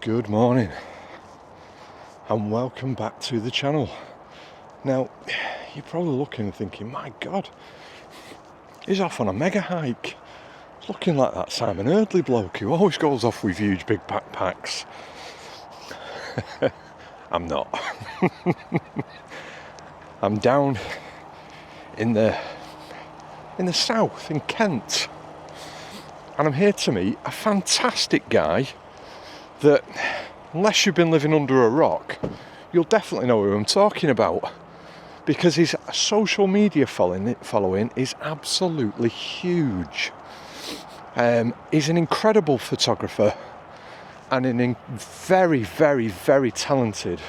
Good morning and welcome back to the channel. Now, you're probably looking and thinking, my God, he's off on a mega hike. It's looking like that Simon Eardley bloke who always goes off with huge big backpacks. I'm not. I'm down in the south, in Kent, and I'm here to meet a fantastic guy that, unless you've been living under a rock, you'll definitely know who I'm talking about, because his social media following is absolutely huge. He's an incredible photographer and very, very, very talented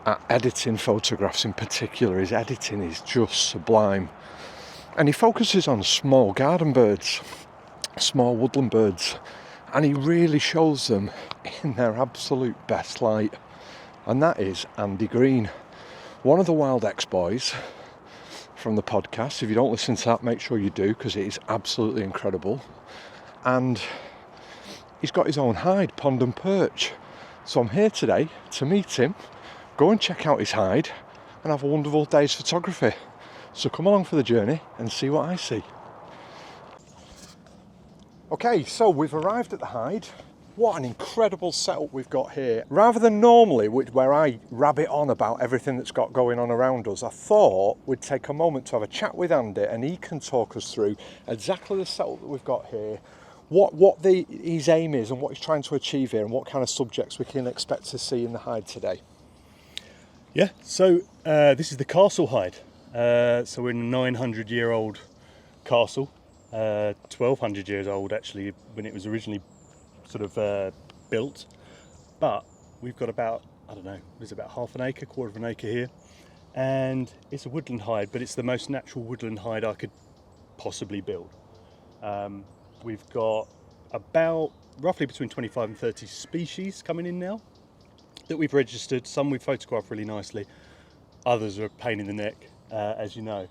at editing photographs. In particular, his editing is just sublime, and he focuses on small garden birds, small woodland birds, and he really shows them in their absolute best light. And that is Andy Green, one of the Wild X boys from the podcast. If you don't listen to that, make sure you do, because it is absolutely incredible. And he's got his own hide, Pond and Perch. So I'm here today to meet him, go and check out his hide, and have a wonderful day's photography. So come along for the journey and see what I see. Okay, so we've arrived at the hide. What an incredible setup we've got here. Rather than normally, where I rabbit on about everything that's got going on around us, I thought we'd take a moment to have a chat with Andy, and he can talk us through exactly the setup that we've got here, what his aim is and what he's trying to achieve here, and what kind of subjects we can expect to see in the hide today. Yeah, so this is the castle hide. So we're in a 900-year-old castle. 1200 years old actually when it was originally sort of built, but we've got about, I don't know, there's about half an acre, quarter of an acre here, and it's a woodland hide, but it's the most natural woodland hide I could possibly build. We've got about roughly between 25 and 30 species coming in now that we've registered. Some we've photographed really nicely, others are a pain in the neck, as you know.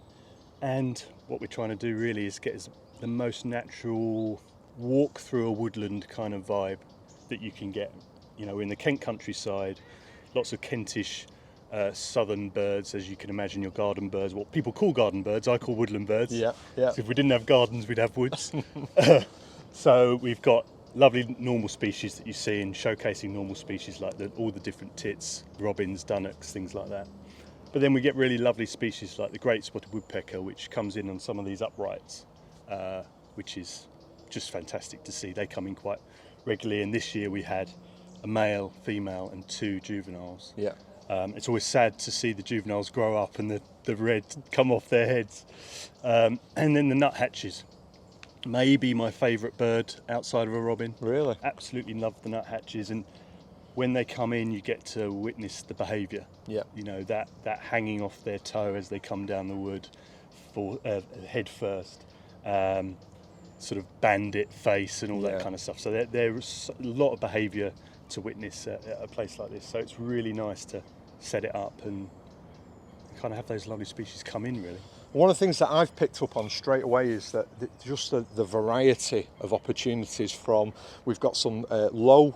And what we're trying to do really is get the most natural walk through a woodland kind of vibe that you can get. You know, in the Kent countryside, lots of Kentish southern birds, as you can imagine, your garden birds, what people call garden birds, I call woodland birds. Yeah. So if we didn't have gardens, we'd have woods. So we've got lovely normal species that you see, and showcasing normal species like all the different tits, robins, dunnocks, things like that. But then we get really lovely species like the great spotted woodpecker, which comes in on some of these uprights, which is just fantastic to see. They come in quite regularly, and this year we had a male, female, and 2 juveniles. Yeah. It's always sad to see the juveniles grow up and the red come off their heads. And then the nuthatches, maybe my favourite bird outside of a robin. Really? Absolutely love the nuthatches, and when they come in, you get to witness the behaviour. Yeah. You know, that hanging off their toe as they come down the wood, for head first, sort of bandit face and all that kind of stuff. So there's a lot of behaviour to witness at a place like this. So it's really nice to set it up and kind of have those lovely species come in, really. One of the things that I've picked up on straight away is that just the variety of opportunities from, we've got some low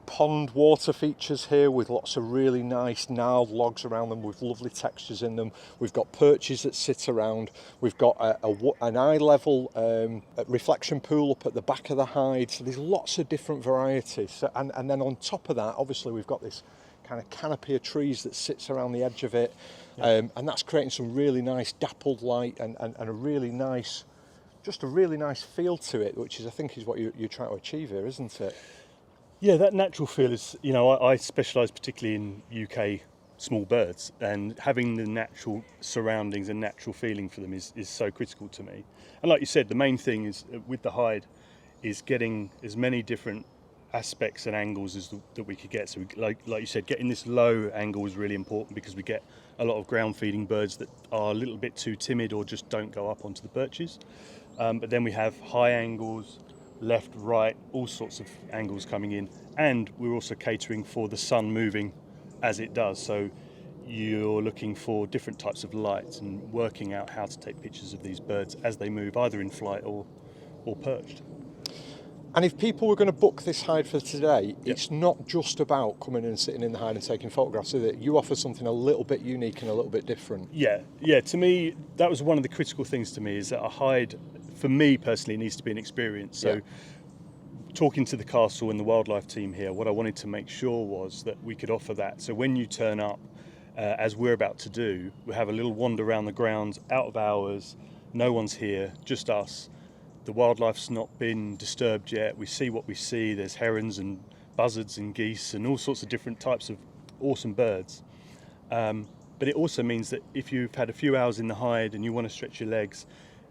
pond water features here with lots of really nice gnarled logs around them with lovely textures in them. We've got perches that sit around. We've got an eye level reflection pool up at the back of the hide. So there's lots of different varieties. So, and then on top of that, obviously we've got this kind of canopy of trees that sits around the edge of it. Yeah. And that's creating some really nice dappled light and a really nice, just a really nice feel to it, which is, I think, is what you're trying to achieve here, isn't it? Yeah, that natural feel is, you know, I specialise particularly in UK small birds, and having the natural surroundings and natural feeling for them is so critical to me. And like you said, the main thing is with the hide is getting as many different aspects and angles that we could get. So like you said, getting this low angle is really important, because we get a lot of ground feeding birds that are a little bit too timid or just don't go up onto the perches. But then we have high angles, left, right, all sorts of angles coming in, and we're also catering for the sun moving as it does. So you're looking for different types of lights and working out how to take pictures of these birds as they move, either in flight or perched. And if people were going to book this hide for today, it's not just about coming and sitting in the hide and taking photographs, is it? You offer something a little bit unique and a little bit different. Yeah. To me, that was one of the critical things to me, is that a hide, for me personally, needs to be an experience. So talking to the castle and the wildlife team here, what I wanted to make sure was that we could offer that. So when you turn up, as we're about to do, we have a little wander around the grounds, out of hours, no one's here, just us. The wildlife's not been disturbed yet. We see what we see. There's herons and buzzards and geese and all sorts of different types of awesome birds. But it also means that if you've had a few hours in the hide and you want to stretch your legs,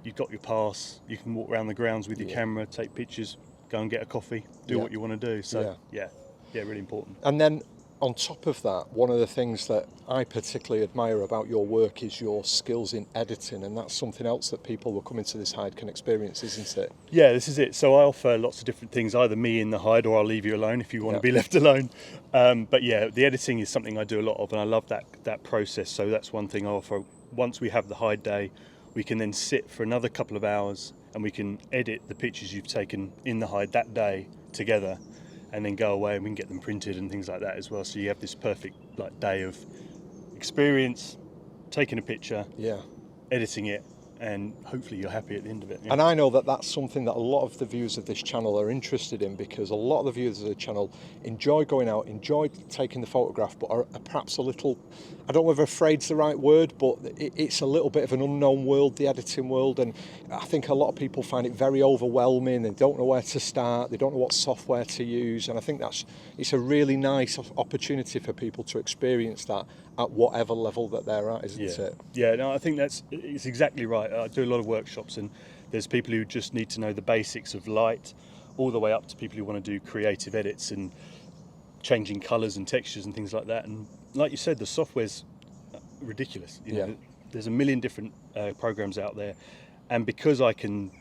you've got your pass, you can walk around the grounds with your camera, take pictures, go and get a coffee, do what you want to do. So yeah, really important. And then on top of that, one of the things that I particularly admire about your work is your skills in editing, and that's something else that people who are coming to this hide can experience, isn't it? Yeah, this is it. So I offer lots of different things, either me in the hide or I'll leave you alone if you want to be left alone. But yeah, the editing is something I do a lot of, and I love that process. So that's one thing I offer. Once we have the hide day, we can then sit for another couple of hours and we can edit the pictures you've taken in the hide that day together, and then go away and we can get them printed and things like that as well. So you have this perfect day of experience, taking a picture, editing it, and hopefully you're happy at the end of it. And I know that that's something that a lot of the viewers of this channel are interested in, because a lot of the viewers of the channel enjoy going out, enjoy taking the photograph, but are perhaps a little, I don't know whether afraid's the right word, but it's a little bit of an unknown world, the editing world, and I think a lot of people find it very overwhelming. They don't know where to start, they don't know what software to use, and I think it's a really nice opportunity for people to experience that at whatever level that they're at, isn't it? Yeah, no, I think it's exactly right. I do a lot of workshops, and there's people who just need to know the basics of light, all the way up to people who want to do creative edits and changing colours and textures and things like that. And like you said, the software's ridiculous. You know, there's a million different programs out there, and because I can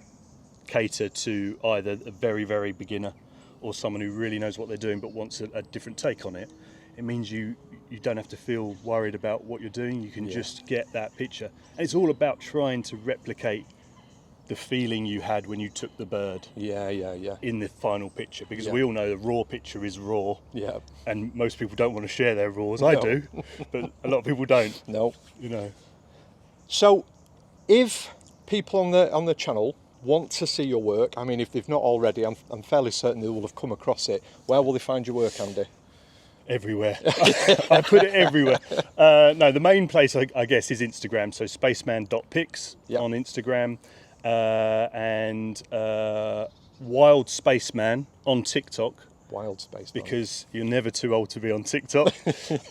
cater to either a very, very beginner or someone who really knows what they're doing but wants a different take on it, it means you don't have to feel worried about what you're doing. You can just get that picture. And it's all about trying to replicate the feeling you had when you took the bird in the final picture, because we all know the raw picture is raw, and most people don't want to share their raws. I do, but a lot of people don't. So if people on the channel want to see your work, I mean, if they've not already, I'm fairly certain they will have come across it, where will they find your work, Andy? Everywhere. I put it everywhere. No, the main place I guess is Instagram. So spaceman.pics on Instagram, and Wild Spaceman on TikTok. Wild Spaceman. Because you're never too old to be on TikTok.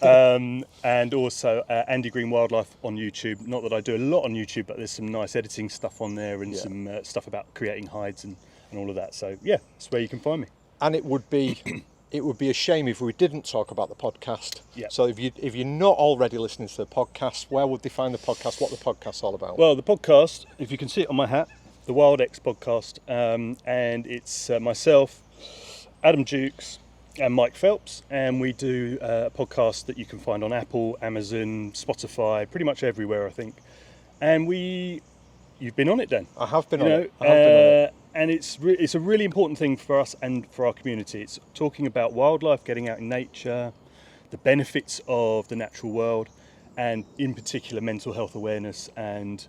And also Andy Green Wildlife on YouTube. Not that I do a lot on YouTube, but there's some nice editing stuff on there, and some stuff about creating hides and all of that. So yeah, that's where you can find me. And it would be a shame if we didn't talk about the podcast. So if you're not already listening to the podcast, where would they find the podcast? What the podcast's all about? Well, the podcast, if you can see it on my hat, the Wild X podcast, and it's myself, Adam Dukes, and Mike Phelps, and we do a podcast that you can find on Apple, Amazon, Spotify, pretty much everywhere, I think. And you've been on it, Dan. I have been on it. And it's a really important thing for us and for our community. It's talking about wildlife, getting out in nature, the benefits of the natural world, and in particular mental health awareness. And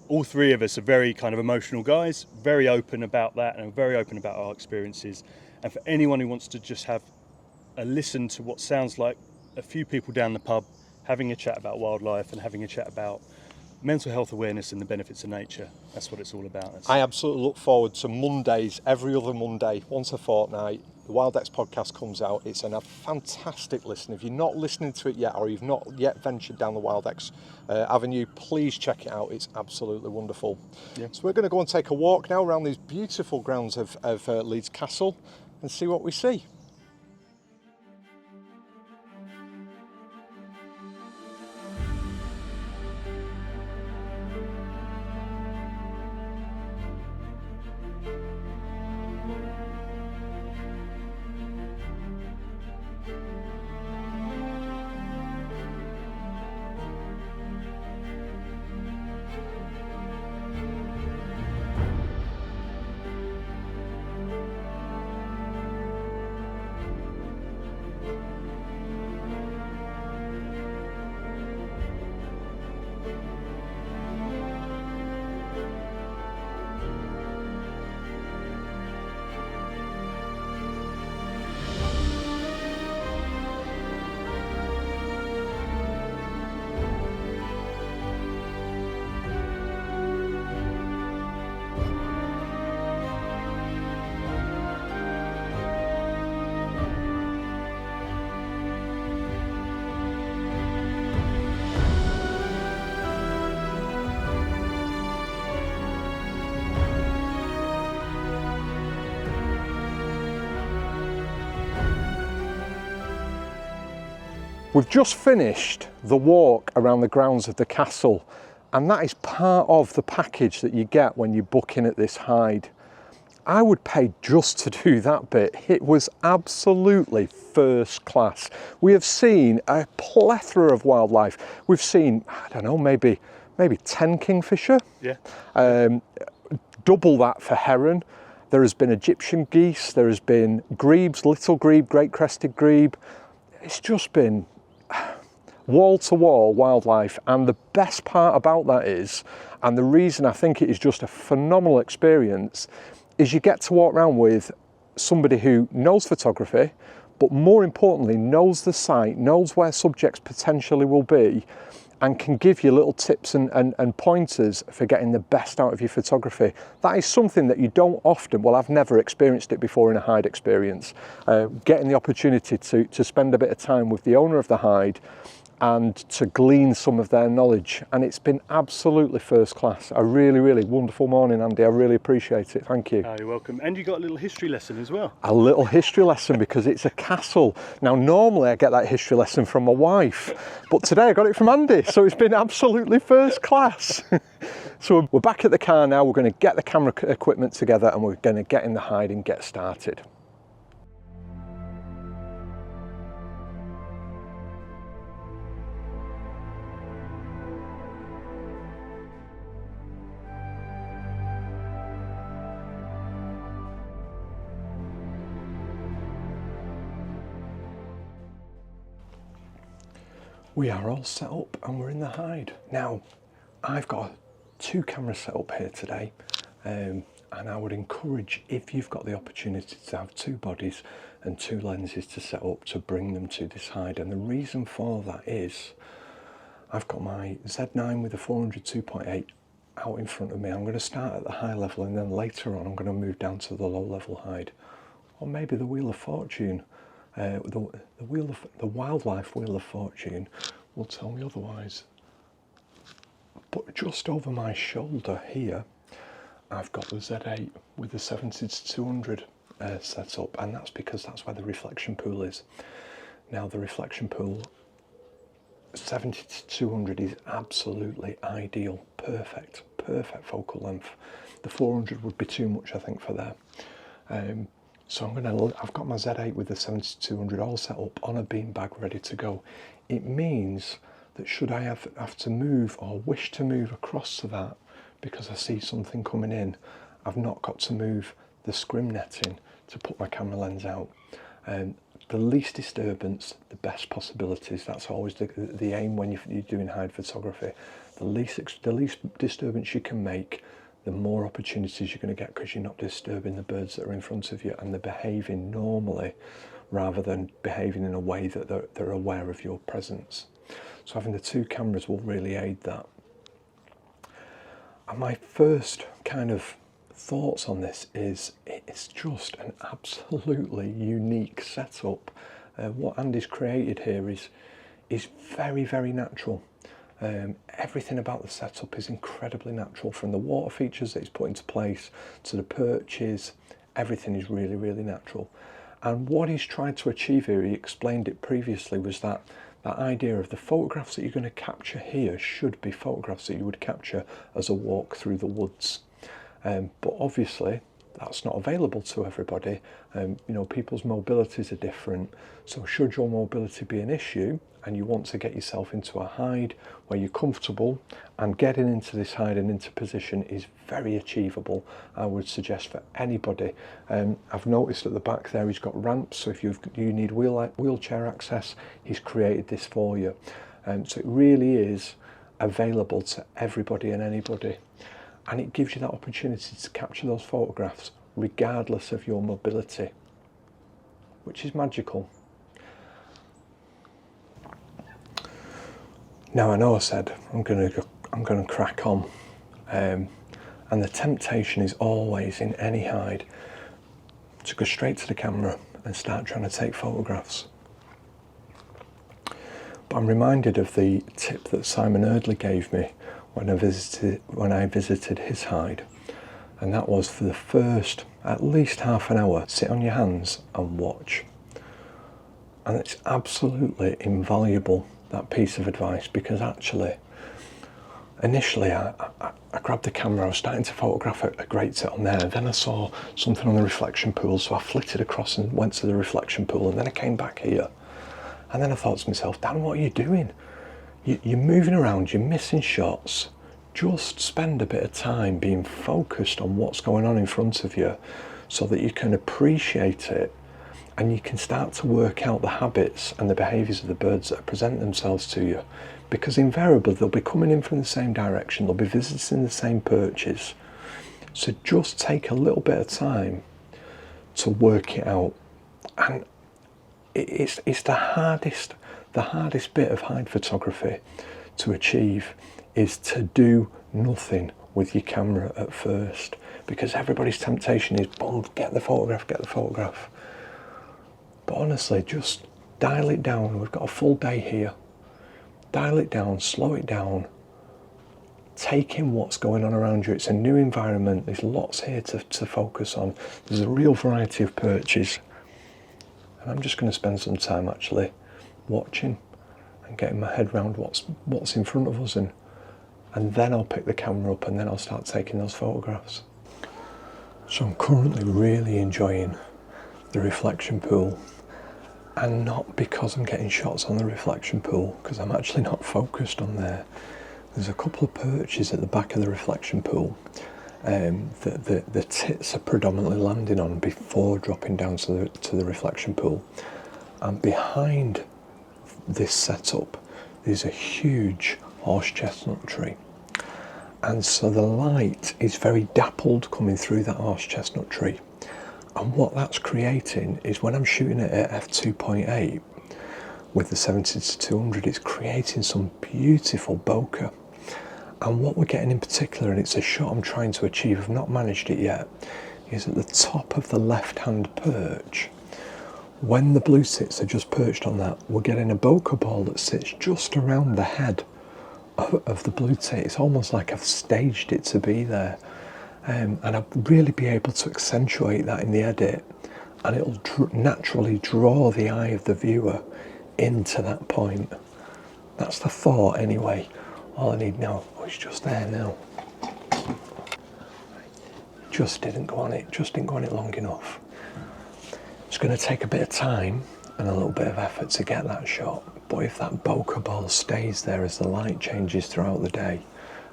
all three of us are very kind of emotional guys, very open about that, and very open about our experiences. And for anyone who wants to just have a listen to what sounds like a few people down the pub having a chat about wildlife and having a chat about mental health awareness and the benefits of nature, that's what it's all about. I absolutely look forward to Mondays, every other Monday, once a fortnight. The Wild X podcast comes out. It's a fantastic listen. If you're not listening to it yet, or you've not yet ventured down the Wild X avenue, please check it out. It's absolutely wonderful. So we're going to go and take a walk now around these beautiful grounds of Leeds Castle and see what we see. We've just finished the walk around the grounds of the castle, and that is part of the package that you get when you book in at this hide. I would pay just to do that bit. It was absolutely first class. We have seen a plethora of wildlife. We've seen, I don't know, maybe 10 kingfisher. Yeah. Double that for heron. There has been Egyptian geese, there has been grebes, little grebe, great crested grebe. It's just been wall-to-wall wildlife, and the best part about that is, and the reason I think it is just a phenomenal experience, is you get to walk around with somebody who knows photography, but more importantly knows the site, knows where subjects potentially will be, and can give you little tips and pointers for getting the best out of your photography. That is something that you don't often, well, I've never experienced it before in a hide experience. Getting the opportunity to spend a bit of time with the owner of the hide and to glean some of their knowledge, and it's been absolutely first class. A really, really wonderful morning, Andy. I really appreciate it. Thank you. Oh, you're welcome. And you got a little history lesson as well. A little history lesson, because it's a castle. Now, normally I get that history lesson from my wife, but today I got it from Andy, so it's been absolutely first class. So we're back at the car now. We're going to get the camera equipment together, and we're going to get in the hide and get started. We are all set up and we're in the hide. Now, I've got 2 cameras set up here today, and I would encourage, if you've got the opportunity to have 2 bodies and 2 lenses to set up, to bring them to this hide. And the reason for that is, I've got my Z9 with a 400 2.8 out in front of me. I'm going to start at the high level, and then later on I'm going to move down to the low level hide. Or maybe the Wheel of Fortune. The wildlife Wheel of Fortune will tell me otherwise. But just over my shoulder here, I've got the Z8 with the 70 to 200 set up, and that's because that's where the reflection pool is. Now, the reflection pool 70 to 200 is absolutely ideal, perfect focal length. The 400 would be too much, I think, for there. So I've got my Z8 with the 70 to 200 all set up on a beanbag ready to go. It means that should I have to move or wish to move across to that because I see something coming in, I've not got to move the scrim netting to put my camera lens out. The least disturbance, the best possibilities. That's always the aim when you're doing hide photography. The least disturbance you can make, the more opportunities you're going to get, because you're not disturbing the birds that are in front of you, and they're behaving normally rather than behaving in a way that they're aware of your presence. So having the 2 cameras will really aid that. And my first kind of thoughts on this is, it's just an absolutely unique setup. What Andy's created here is very, very natural. Everything about the setup is incredibly natural, from the water features that he's put into place to the perches. Everything is really, really natural. And what he's tried to achieve here, he explained it previously, was that idea of the photographs that you're going to capture here should be photographs that you would capture as a walk through the woods. But obviously that's not available to everybody. You know, people's mobilities are different. So should your mobility be an issue and you want to get yourself into a hide where you're comfortable, and getting into this hide and into position is very achievable, I would suggest for anybody. I've noticed at the back there he's got ramps, so if you need wheelchair access, he's created this for you. So it really is available to everybody and anybody. And it gives you that opportunity to capture those photographs regardless of your mobility, which is magical. Now, I know I said I'm going to crack on, and the temptation is always in any hide to go straight to the camera and start trying to take photographs. But I'm reminded of the tip that Simon Eardley gave me when I visited his hide, and that was, for the first at least half an hour, sit on your hands and watch. And it's absolutely invaluable, that piece of advice, because actually, initially I grabbed the camera, I was starting to photograph a great tit on there, and then I saw something on the reflection pool, so I flitted across and went to the reflection pool, and then I came back here. And then I thought to myself, Dan, what are you doing? You're moving around, you're missing shots. Just spend a bit of time being focused on what's going on in front of you so that you can appreciate it, and you can start to work out the habits and the behaviours of the birds that present themselves to you. Because invariably they'll be coming in from the same direction, they'll be visiting the same perches. So just take a little bit of time to work it out. And it's the hardest bit of hide photography to achieve, is to do nothing with your camera at first, because everybody's temptation is, boom, get the photograph. But honestly, just dial it down. We've got a full day here. Dial it down, slow it down, take in what's going on around you. It's a new environment, there's lots here to focus on. There's a real variety of perches. And I'm just going to spend some time actually watching and getting my head around what's in front of us, and then I'll pick the camera up and then I'll start taking those photographs. So I'm currently really enjoying the reflection pool, and not because I'm getting shots on the reflection pool, because I'm actually not focused on there. There's a couple of perches at the back of the reflection pool that the tits are predominantly landing on before dropping down to the reflection pool. And behind this setup there's a huge horse chestnut tree, and so the light is very dappled coming through that horse chestnut tree. And what that's creating is, when I'm shooting it at f2.8 with the 70-200, it's creating some beautiful bokeh. And what we're getting in particular, and it's a shot I'm trying to achieve, I've not managed it yet, is at the top of the left-hand perch. When the blue tits are just perched on that, we're getting a bokeh ball that sits just around the head of the blue tit. It's almost like I've staged it to be there. And I'll really be able to accentuate that in the edit, and it'll naturally draw the eye of the viewer into that point. That's the thought anyway. All I need now, it's just there now. Just didn't go on it long enough. It's going to take a bit of time and a little bit of effort to get that shot, but if that bokeh ball stays there as the light changes throughout the day,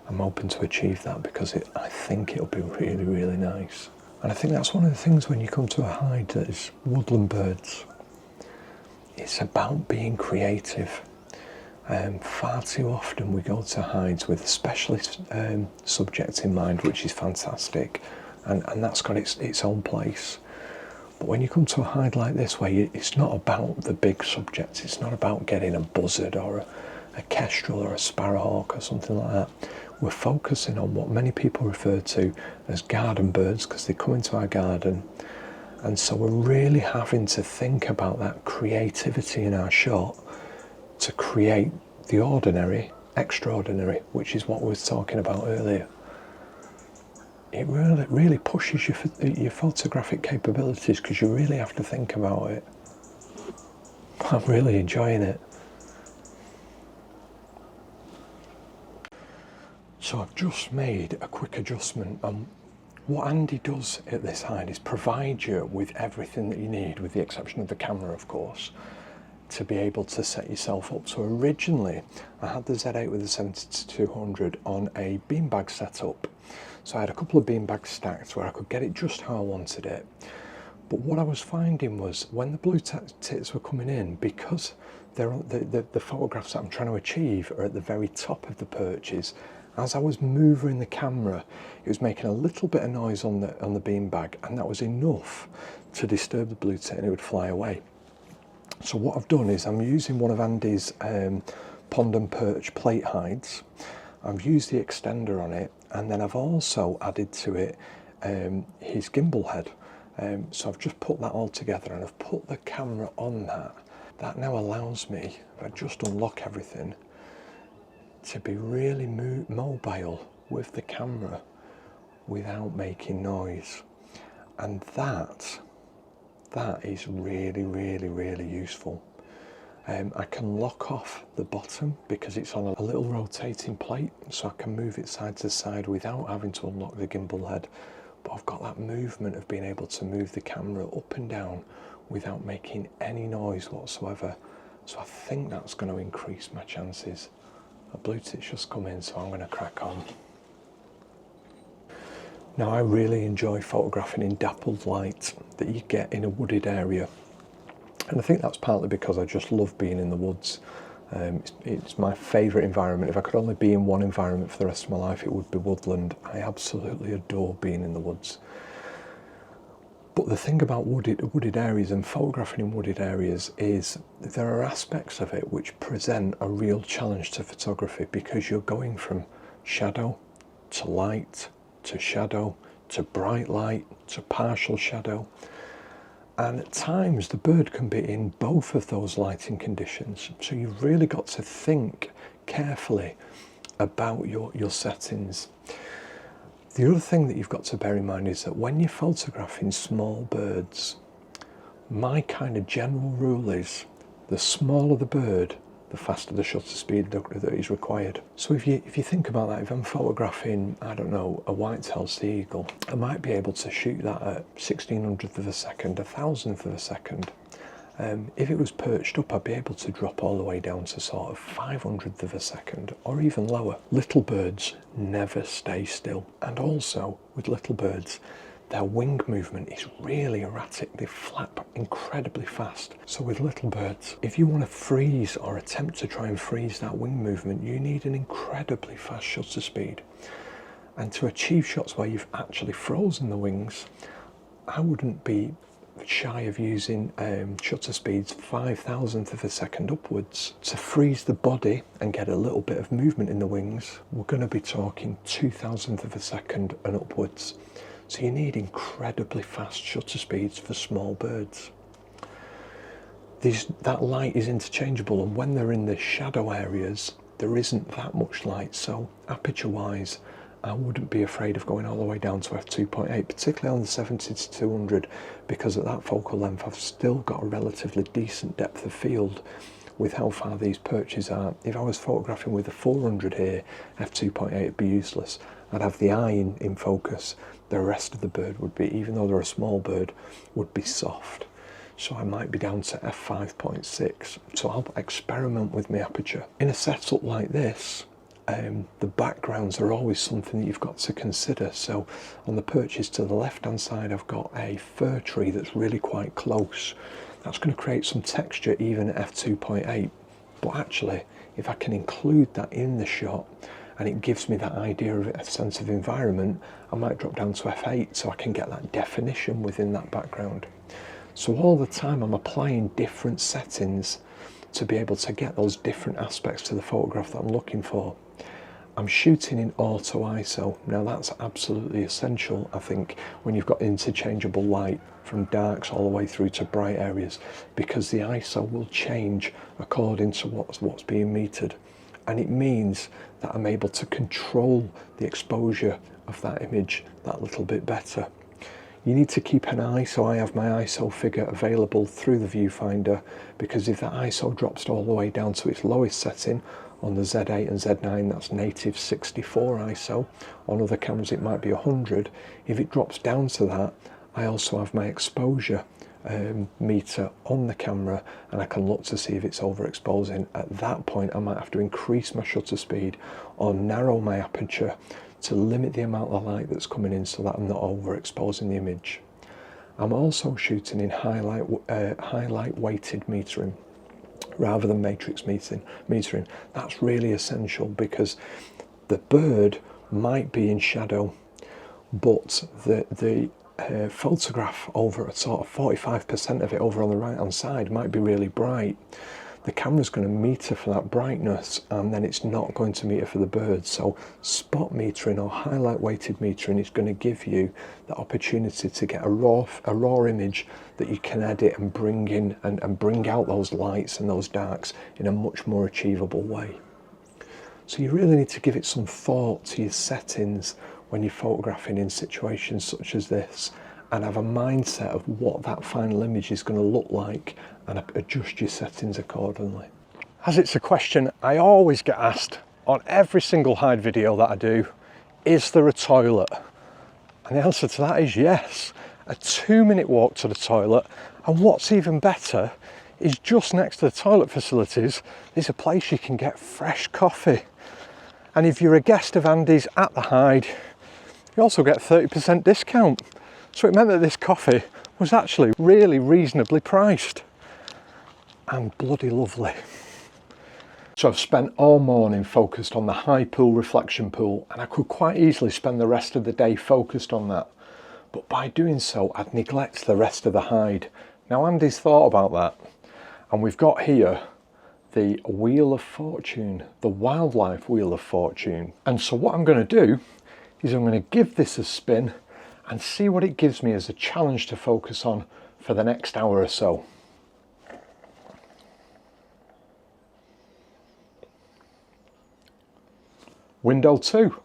I'm hoping to achieve that, because I think it'll be really, really nice. And I think that's one of the things when you come to a hide that is woodland birds. It's about being creative. Far too often we go to hides with a specialist subject in mind, which is fantastic, and that's got its own place. But when you come to a hide like this, where it's not about the big subject, it's not about getting a buzzard or a kestrel or a sparrowhawk or something like that. We're focusing on what many people refer to as garden birds, because they come into our garden. And so we're really having to think about that creativity in our shot to create the ordinary, extraordinary, which is what we were talking about earlier. It really pushes your photographic capabilities, because you really have to think about it. I'm really enjoying it. So I've just made a quick adjustment. What Andy does at this hide is provide you with everything that you need, with the exception of the camera, of course, to be able to set yourself up. So originally I had the Z8 with the 70-200 on a beanbag setup. So I had a couple of beanbags stacked where I could get it just how I wanted it. But what I was finding was, when the blue tits were coming in, because the photographs that I'm trying to achieve are at the very top of the perches, as I was moving the camera, it was making a little bit of noise on the beanbag, and that was enough to disturb the blue tit and it would fly away. So what I've done is I'm using one of Andy's Pond and Perch plate hides. I've used the extender on it, and then I've also added to it his gimbal head. So I've just put that all together, and I've put the camera on that. That now allows me, if I just unlock everything, to be really mobile with the camera without making noise. And that is really, really, really useful. I can lock off the bottom because it's on a little rotating plate, so I can move it side to side without having to unlock the gimbal head. But I've got that movement of being able to move the camera up and down without making any noise whatsoever. So I think that's going to increase my chances. A blue tit's just come in, so I'm going to crack on. Now, I really enjoy photographing in dappled light that you get in a wooded area. And I think that's partly because I just love being in the woods. It's my favourite environment. If I could only be in one environment for the rest of my life, it would be woodland. I absolutely adore being in the woods. But the thing about wooded areas and photographing in wooded areas is there are aspects of it which present a real challenge to photography, because you're going from shadow to light to shadow to bright light to partial shadow. And at times the bird can be in both of those lighting conditions. So you've really got to think carefully about your settings. The other thing that you've got to bear in mind is that when you're photographing small birds, my kind of general rule is the smaller the bird, the faster the shutter speed that is required. So if you think about that, if I'm photographing, I don't know, a white-tailed sea eagle, I might be able to shoot that at 1/1600th of a second, 1,000th of a second. If it was perched up, I'd be able to drop all the way down to sort of 500th of a second, or even lower. Little birds never stay still, and also with little birds, their wing movement is really erratic. They flap incredibly fast. So with little birds, if you want to freeze or attempt to try and freeze that wing movement, you need an incredibly fast shutter speed. And to achieve shots where you've actually frozen the wings, I wouldn't be shy of using shutter speeds 5,000th of a second upwards. To freeze the body and get a little bit of movement in the wings, we're going to be talking 2,000th of a second and upwards. So you need incredibly fast shutter speeds for small birds. That light is interchangeable, and when they're in the shadow areas, there isn't that much light. So aperture wise, I wouldn't be afraid of going all the way down to f2.8, particularly on the 70 to 200, because at that focal length I've still got a relatively decent depth of field with how far these perches are. If I was photographing with a 400 here, f2.8 would be useless. I'd have the eye in focus. The rest of the bird would be, even though they're a small bird, would be soft. So I might be down to f5.6. So I'll experiment with my aperture. In a setup like this, the backgrounds are always something that you've got to consider. So on the perches to the left hand side, I've got a fir tree that's really quite close. That's going to create some texture even at f2.8. But actually, if I can include that in the shot, and it gives me that idea of a sense of environment, I might drop down to f8 so I can get that definition within that background. So all the time I'm applying different settings to be able to get those different aspects to the photograph that I'm looking for. I'm shooting in auto ISO. Now that's absolutely essential, I think, when you've got interchangeable light from darks all the way through to bright areas, because the ISO will change according to what's being metered. And it means that I'm able to control the exposure of that image that little bit better. You need to keep an eye, so I have my ISO figure available through the viewfinder, because if that ISO drops all the way down to its lowest setting, on the Z8 and Z9 that's native 64 ISO, on other cameras it might be 100, if it drops down to that, I also have my exposure meter on the camera, and I can look to see if it's overexposing. At that point I might have to increase my shutter speed or narrow my aperture to limit the amount of light that's coming in so that I'm not overexposing the image. I'm also shooting in highlight weighted metering rather than matrix metering. That's really essential because the bird might be in shadow, but the photograph over at sort of 45% of it over on the right hand side might be really bright. The camera's going to meter for that brightness, and then it's not going to meter for the bird. So spot metering or highlight weighted metering is going to give you the opportunity to get a raw image that you can edit and bring in and bring out those lights and those darks in a much more achievable way. So you really need to give it some thought to your settings when you're photographing in situations such as this, and have a mindset of what that final image is going to look like and adjust your settings accordingly. As it's a question I always get asked on every single hide video that I do, is there a toilet? And the answer to that is yes. A 2-minute walk to the toilet, and what's even better is just next to the toilet facilities there's a place you can get fresh coffee. And if you're a guest of Andy's at the hide, you also get 30% discount. So it meant that this coffee was actually really reasonably priced and bloody lovely. So I've spent all morning focused on the high pool reflection pool, and I could quite easily spend the rest of the day focused on that. But by doing so, I'd neglect the rest of the hide. Now Andy's thought about that, and we've got here the Wheel of Fortune, the Wildlife Wheel of Fortune. And so what I'm going to do is I'm going to give this a spin and see what it gives me as a challenge to focus on for the next hour or so. Window 2.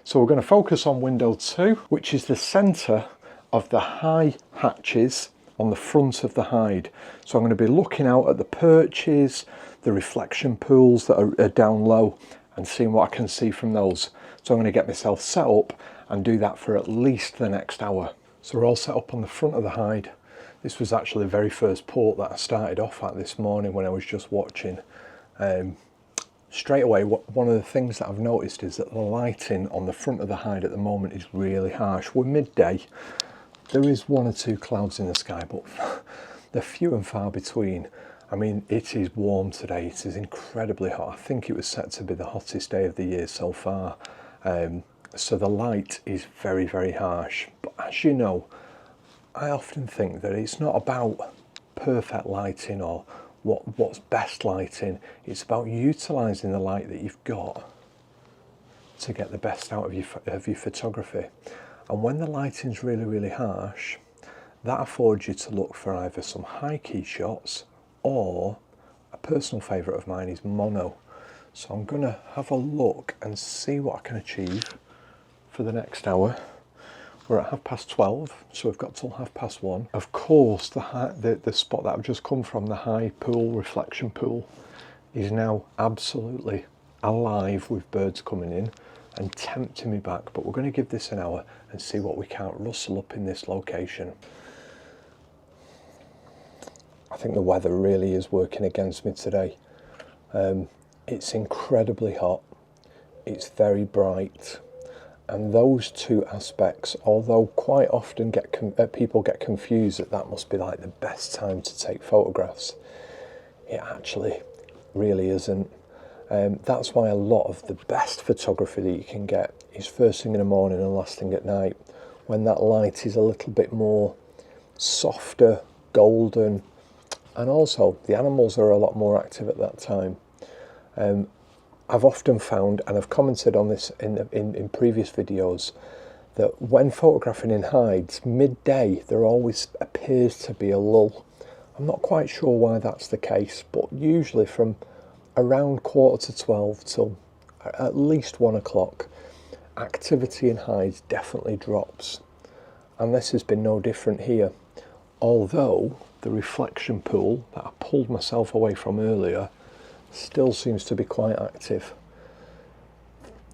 So we're going to focus on window 2, which is the centre of the high hatches on the front of the hide. So I'm going to be looking out at the perches, the reflection pools that are down low, and seeing what I can see from those. So I'm going to get myself set up and do that for at least the next hour. So we're all set up on the front of the hide. This was actually the very first port that I started off at this morning when I was just watching. Straight away, one of the things that I've noticed is that the lighting on the front of the hide at the moment is really harsh. We're midday. There is 1 or 2 clouds in the sky, but they're few and far between. I mean, it is warm today. It is incredibly hot. I think it was set to be the hottest day of the year so far. So the light is very, very harsh. But as you know, I often think that it's not about perfect lighting or what's best lighting. It's about utilising the light that you've got to get the best out of your photography. And when the lighting's really, really harsh, that affords you to look for either some high key shots, or a personal favourite of mine is mono. So I'm going to have a look and see what I can achieve for the next hour. We're at 12:30, so we've got till 1:30. Of course, the spot that I've just come from, the high pool, reflection pool, is now absolutely alive with birds coming in and tempting me back. But we're going to give this an hour and see what we can't rustle up in this location. I think the weather really is working against me today. It's incredibly hot, it's very bright, and those two aspects, although quite often people get confused that must be like the best time to take photographs, it actually really isn't. That's why a lot of the best photography that you can get is first thing in the morning and last thing at night, when that light is a little bit more softer, golden, and also the animals are a lot more active at that time. I've often found, and I've commented on this in previous videos, that when photographing in hides, midday there always appears to be a lull. I'm not quite sure why that's the case, but usually from around 11:45 till at least 1 o'clock, activity in hides definitely drops. And this has been no different here. Although the reflection pool that I pulled myself away from earlier still seems to be quite active.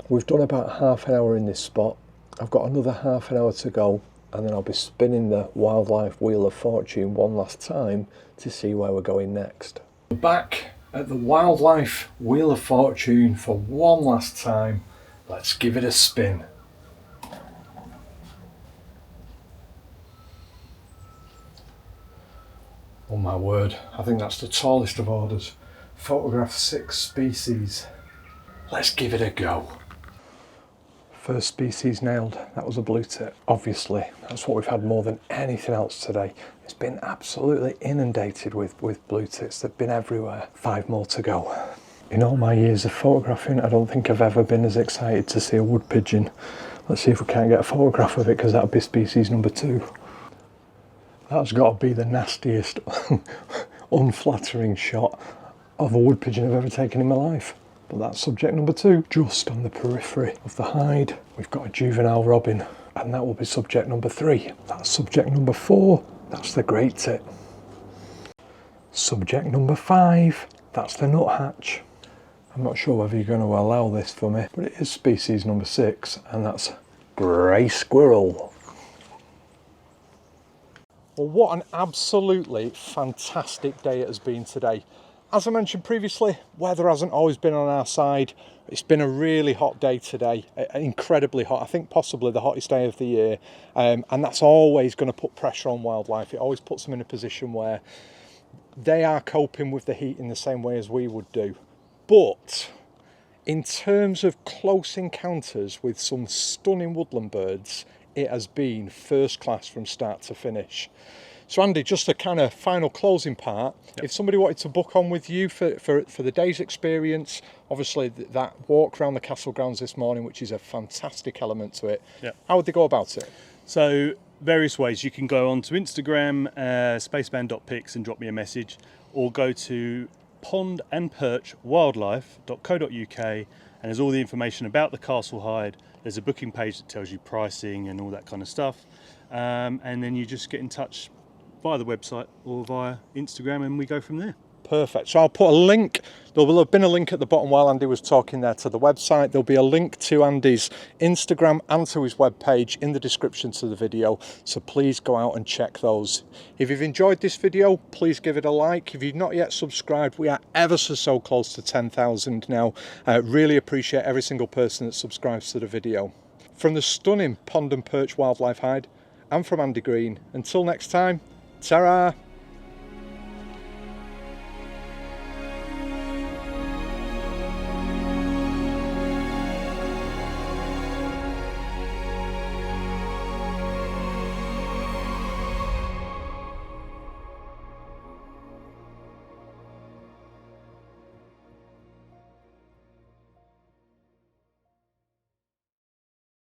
We've done about half an hour in this spot. I've got another half an hour to go, and then I'll be spinning the Wildlife Wheel of Fortune one last time to see where we're going next. We're back at the Wildlife Wheel of Fortune for one last time. Let's give it a spin. Oh my word, I think that's the tallest of orders. Photographed 6 species. Let's give it a go. First species nailed, that was a blue tit. Obviously, that's what we've had more than anything else today. It's been absolutely inundated with blue tits. They've been everywhere. 5 more to go. In all my years of photographing, I don't think I've ever been as excited to see a wood pigeon. Let's see if we can't get a photograph of it, because that'll be species number 2. That's got to be the nastiest, unflattering shot of a wood pigeon I've ever taken in my life. But that's subject number 2. Just on the periphery of the hide, we've got a juvenile robin. and that will be subject number 3. That's subject number 4, that's the great tit. Subject number 5, that's the nuthatch. I'm not sure whether you're going to allow this for me, but it is species number 6, and that's grey squirrel. Well, what an absolutely fantastic day it has been today. As I mentioned previously, weather hasn't always been on our side. It's been a really hot day today, incredibly hot. I think possibly the hottest day of the year, and that's always going to put pressure on wildlife. It always puts them in a position where they are coping with the heat in the same way as we would do. But in terms of close encounters with some stunning woodland birds, it has been first class from start to finish. So Andy, just a kind of final closing part. Yep. If somebody wanted to book on with you for the day's experience, obviously that walk around the castle grounds this morning, which is a fantastic element to it, yep, how would they go about it? So various ways. You can go on to Instagram, spaceman.pics, and drop me a message, or go to Pond and Perch wildlife.co.uk, and there's all the information about the castle hide. There's a booking page that tells you pricing and all that kind of stuff, and then you just get in touch via the website or via Instagram, and we go from there. Perfect. So I'll put a link. There will have been a link at the bottom while Andy was talking there to the website. There'll be a link to Andy's Instagram and to his webpage in the description to the video. So please go out and check those. If you've enjoyed this video, please give it a like. If you've not yet subscribed, we are ever so close to 10,000 now. Really appreciate every single person that subscribes to the video. From the stunning Pond and Perch wildlife hide, and from Andy Green, until next time, ta-ra!